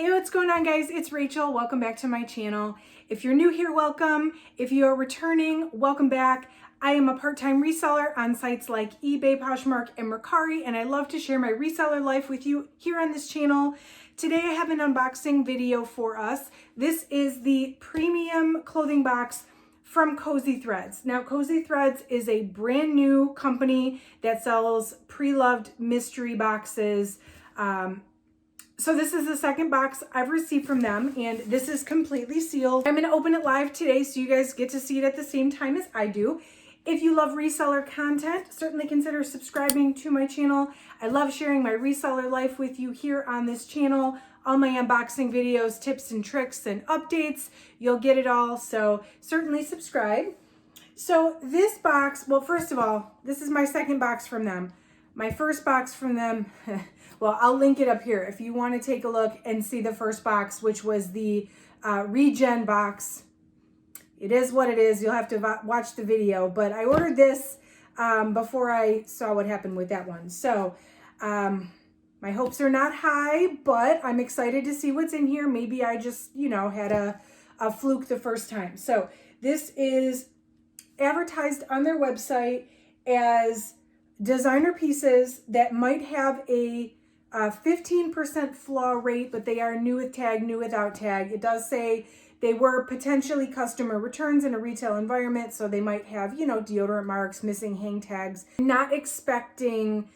Hey, what's going on, guys? It's Rachel. Welcome back to my channel. If you're new here, welcome. If you are returning, welcome back. I am a part-time reseller on sites like eBay, Poshmark, and Mercari, and I love to share my reseller life with you here on this channel. Today I have an unboxing video for us. This is the premium clothing box from Kosei Threads. Now, Kosei Threads is a brand new company that sells pre-loved mystery boxes. So this is the second box I've received from them, and this is completely sealed. I'm gonna open it live today so you guys get to see it at the same time as I do. If you love reseller content, certainly consider subscribing to my channel. I love sharing my reseller life with you here on this channel. All my unboxing videos, tips and tricks and updates, you'll get it all, so certainly subscribe. So this box, well, first of all, this is my second box from them. My first box from them, well, I'll link it up here if you want to take a look and see the first box, which was the regen box. It is what it is. You'll have to watch the video, but I ordered this before I saw what happened with that one. So my hopes are not high, but I'm excited to see what's in here. Maybe I just, had a fluke the first time. So this is advertised on their website as designer pieces that might have a 15% flaw rate, but they are new with tag, new without tag. It does say they were potentially customer returns in a retail environment, so they might have, deodorant marks, missing hang tags. Not expecting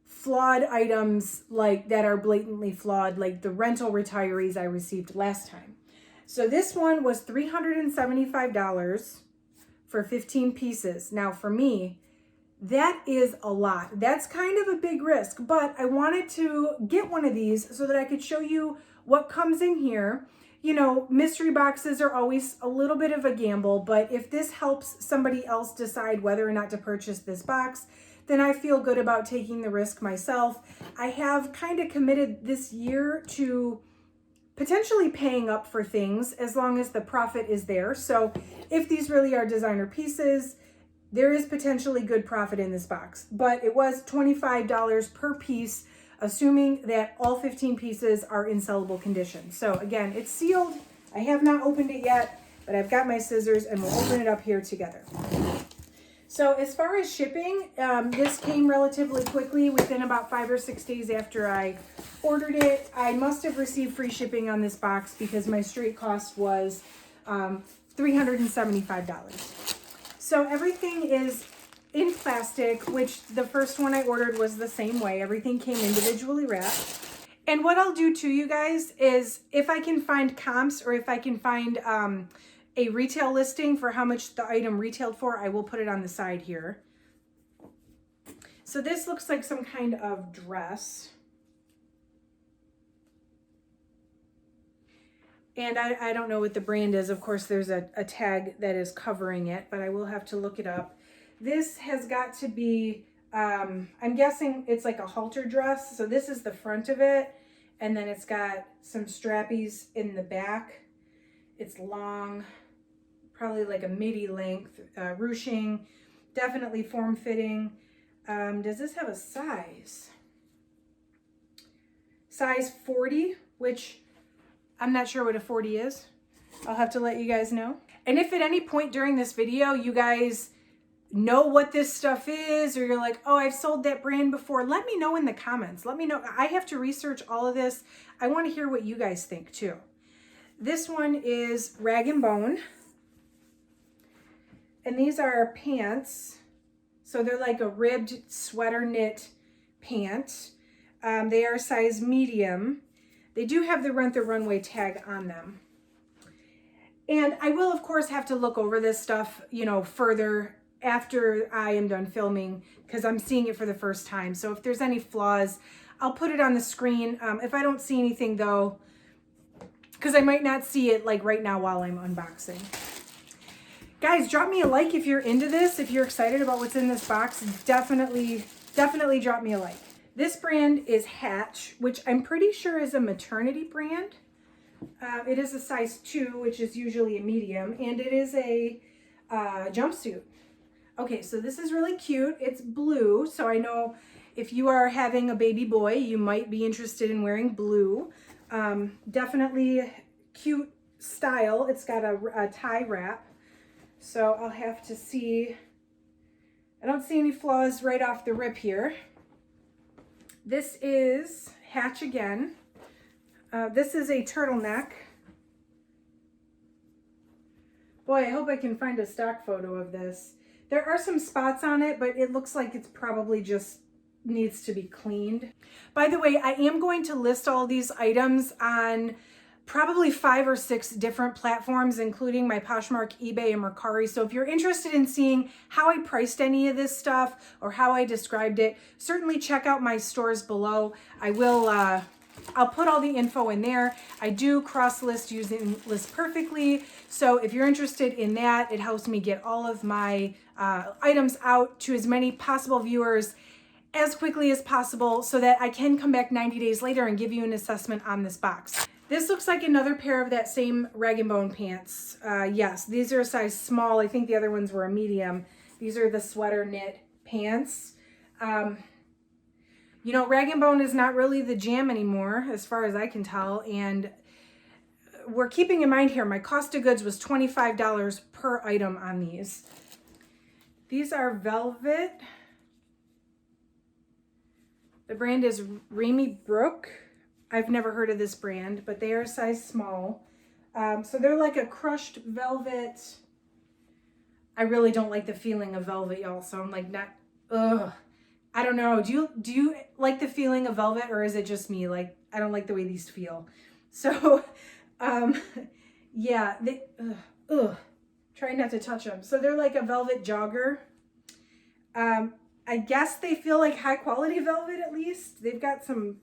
flawed items like that are blatantly flawed, like the rental retirees I received last time. So this one was $375 for 15 pieces. Now for me, that is a lot. That's kind of a big risk, but I wanted to get one of these so that I could show you what comes in here. Mystery boxes are always a little bit of a gamble, but if this helps somebody else decide whether or not to purchase this box, then I feel good about taking the risk myself. I have kind of committed this year to potentially paying up for things as long as the profit is there. So if these really are designer pieces, there is potentially good profit in this box, but it was $25 per piece, assuming that all 15 pieces are in sellable condition. So again, it's sealed. I have not opened it yet, but I've got my scissors and we'll open it up here together. So as far as shipping, this came relatively quickly, within about 5 or 6 days after I ordered it. I must have received free shipping on this box because my straight cost was $375. So everything is in plastic, which the first one I ordered was the same way. Everything came individually wrapped. And what I'll do to you guys is, if I can find comps or if I can find a retail listing for how much the item retailed for, I will put it on the side here. So this looks like some kind of dress. And I don't know what the brand is. Of course, there's a tag that is covering it, but I will have to look it up. This has got to be, I'm guessing it's like a halter dress. So this is the front of it. And then it's got some strappies in the back. It's long, probably like a midi length, ruching, definitely form-fitting. Does this have a size? Size 40, which I'm not sure what a 40 is. I'll have to let you guys know. And if at any point during this video you guys know what this stuff is, or you're like, oh, I've sold that brand before, let me know in the comments. Let me know. I have to research all of this. I want to hear what you guys think too. This one is Rag & Bone. And these are pants. So they're like a ribbed sweater knit pant. They are size medium. They do have the Rent the Runway tag on them. And I will, of course, have to look over this stuff, further after I am done filming, because I'm seeing it for the first time. So if there's any flaws, I'll put it on the screen. If I don't see anything, though, because I might not see it like right now while I'm unboxing. Guys, drop me a like if you're into this. If you're excited about what's in this box, definitely drop me a like. This brand is Hatch, which I'm pretty sure is a maternity brand. It is a size 2, which is usually a medium, and it is a jumpsuit. Okay, so this is really cute. It's blue, so I know if you are having a baby boy, you might be interested in wearing blue. Definitely cute style. It's got a tie wrap. So I'll have to see. I don't see any flaws right off the rip here. This is Hatch Again. This is a turtleneck. Boy, I hope I can find a stock photo of this. There are some spots on it, but it looks like it's probably just needs to be cleaned. By the way, I am going to list all these items on probably 5 or 6 different platforms, including my Poshmark, eBay, and Mercari. So if you're interested in seeing how I priced any of this stuff or how I described it, certainly check out my stores below. I'll put all the info in there. I do cross-list using List Perfectly. So if you're interested in that, it helps me get all of my items out to as many possible viewers as quickly as possible so that I can come back 90 days later and give you an assessment on this box. This looks like another pair of that same Rag & Bone pants. Yes, these are a size small. I think the other ones were a medium. These are the sweater knit pants. You know, Rag & Bone is not really the jam anymore, as far as I can tell. And we're keeping in mind here, my cost of goods was $25 per item on these. These are velvet. The brand is Remy Brook. I've never heard of this brand, but they are a size small. So they're like a crushed velvet. I really don't like the feeling of velvet, y'all. So I'm like, ugh. I don't know. Do you like the feeling of velvet, or is it just me? Like, I don't like the way these feel. So, yeah, try not to touch them. So they're like a velvet jogger. I guess they feel like high quality velvet at least. They've got some,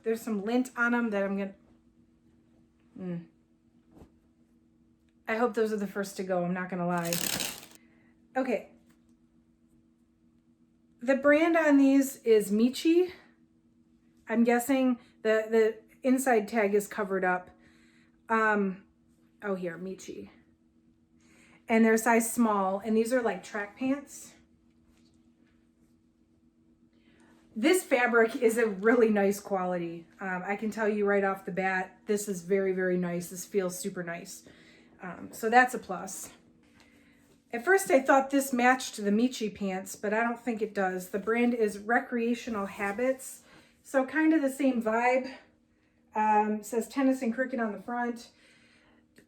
there's some lint on them that I'm gonna, I hope those are the first to go. I'm not gonna lie. Okay. The brand on these is Michi. I'm guessing the inside tag is covered up. Oh, here, Michi. And they're size small, and these are like track pants. This fabric is a really nice quality. I can tell you right off the bat, this is very, very nice. This feels super nice. So that's a plus. At first I thought this matched the Michi pants, but I don't think it does. The brand is Recreational Habits. So kind of the same vibe. It says tennis and cricket on the front.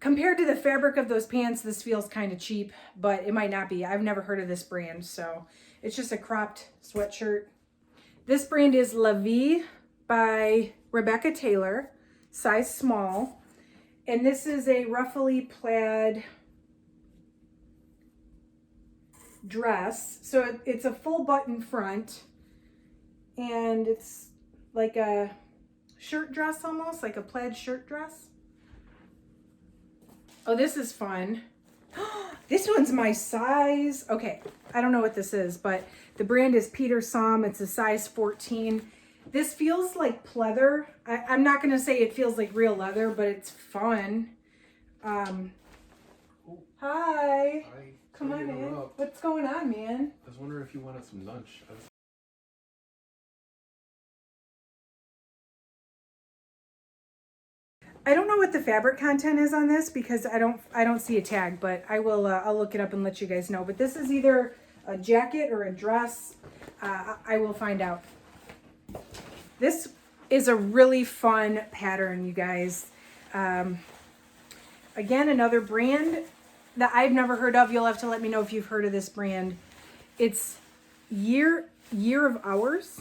Compared to the fabric of those pants, this feels kind of cheap, but it might not be. I've never heard of this brand, so it's just a cropped sweatshirt. This brand is La Vie by Rebecca Taylor, size small. And this is a ruffly plaid dress. So it's a full button front, and it's like a shirt dress almost, like a plaid shirt dress. Oh, this is fun. This one's my size. Okay, I don't know what this is, but the brand is Peter Somm. It's a size 14. This feels like pleather. I'm not going to say it feels like real leather, but it's fun. Hi. Hi. Come on in. What's going on, man? I was wondering if you wanted some lunch. I don't know what the fabric content is on this because I don't see a tag, but I will I'll look it up and let you guys know. But this is either a jacket or a dress. I will find out. This is a really fun pattern, you guys. Again, another brand that I've never heard of. You'll have to let me know if you've heard of this brand. It's Year of Hours.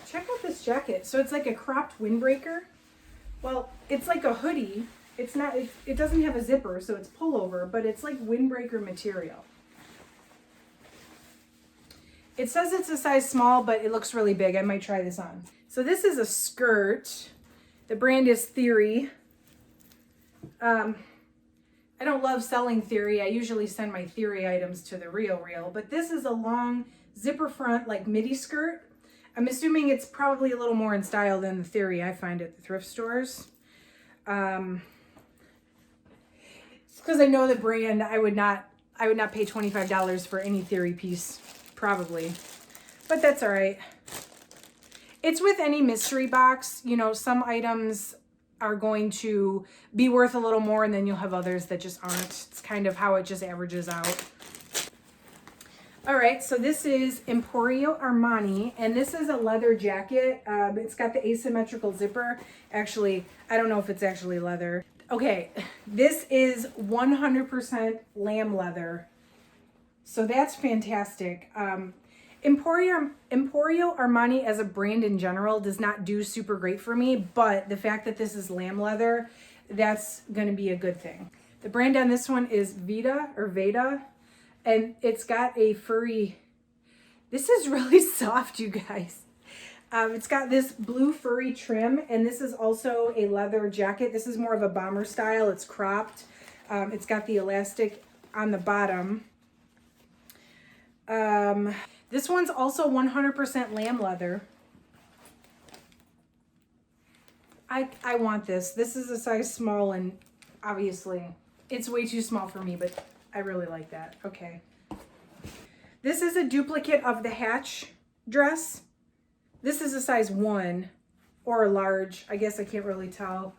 Check out this jacket. So it's like a cropped windbreaker. Well, it's like a hoodie. It's not, it doesn't have a zipper, so it's pullover, but it's like windbreaker material. It says it's a size small, but it looks really big. I might try this on. So this is a skirt. The brand is Theory. I don't love selling Theory. I usually send my Theory items to the Real, but this is a long zipper front, like midi skirt. I'm assuming it's probably a little more in style than the Theory I find at the thrift stores. It's because I know the brand. I would not pay $25 for any Theory piece, probably. But that's all right. It's with any mystery box. You know, some items are going to be worth a little more, and then you'll have others that just aren't. It's kind of how it just averages out. All right, so this is Emporio Armani, and this is a leather jacket. It's got the asymmetrical zipper. Actually, I don't know if it's actually leather. Okay, this is 100% lamb leather. So that's fantastic. Emporio Armani as a brand in general does not do super great for me, but the fact that this is lamb leather, that's going to be a good thing. The brand on this one is Veda, and it's got a furry, this is really soft, you guys. It's got this blue furry trim, and this is also a leather jacket. This is more of a bomber style. It's cropped. It's got the elastic on the bottom. This one's also 100% lamb leather. I want this. This is a size small, and obviously it's way too small for me, but I really like that. Okay. This is a duplicate of the Hatch dress. This is a size 1 or a large. I guess I can't really tell.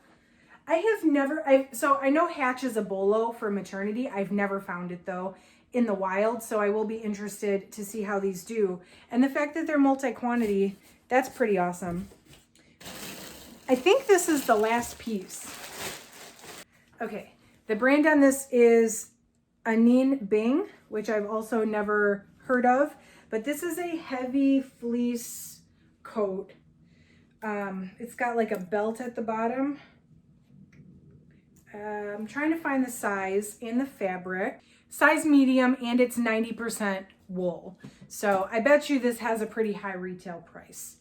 So I know Hatch is a bolo for maternity. I've never found it though in the wild, so I will be interested to see how these do. And the fact that they're multi-quantity, that's pretty awesome. I think this is the last piece. Okay, the brand on this is Anin Bing, which I've also never heard of, but this is a heavy fleece coat. It's got like a belt at the bottom. I'm trying to find the size and the fabric. Size medium, and it's 90% wool. So I bet you this has a pretty high retail price.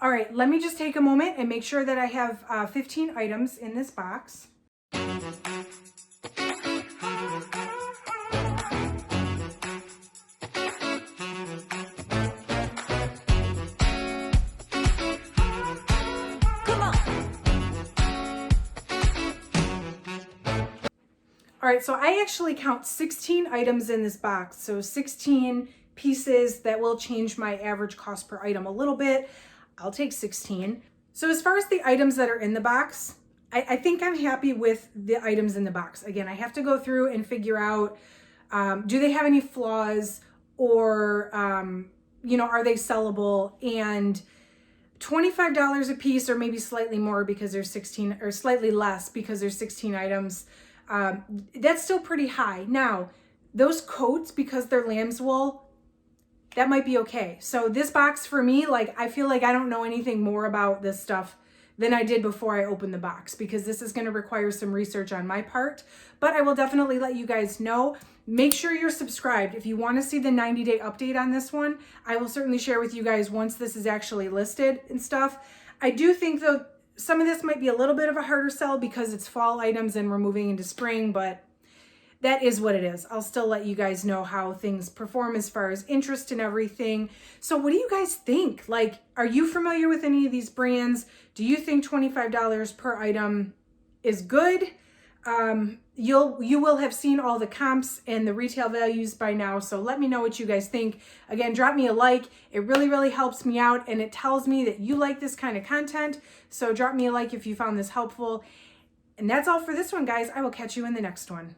All right, let me just take a moment and make sure that I have 15 items in this box. All right, so I actually count 16 items in this box. So 16 pieces that will change my average cost per item a little bit. I'll take 16. So as far as the items that are in the box, I think I'm happy with the items in the box. Again, I have to go through and figure out, do they have any flaws, or, you know, are they sellable? And $25 a piece, or maybe slightly more because there's 16, or slightly less because there's 16 items. That's still pretty high. Now, those coats, because they're lamb's wool, that might be okay. So this box for me, like, I feel like I don't know anything more about this stuff than I did before I opened the box, because this is going to require some research on my part, but I will definitely let you guys know. Make sure you're subscribed. If you want to see the 90-day update on this one, I will certainly share with you guys once this is actually listed and stuff. I do think though, some of this might be a little bit of a harder sell because it's fall items and we're moving into spring, but that is what it is. I'll still let you guys know how things perform as far as interest and everything. So what do you guys think? Like, are you familiar with any of these brands? Do you think $25 per item is good? You will have seen all the comps and the retail values by now, so let me know what you guys think. Again, drop me a like. It really helps me out, and it tells me that you like this kind of content. So drop me a like if you found this helpful. And that's all for this one, guys. I will catch you in the next one.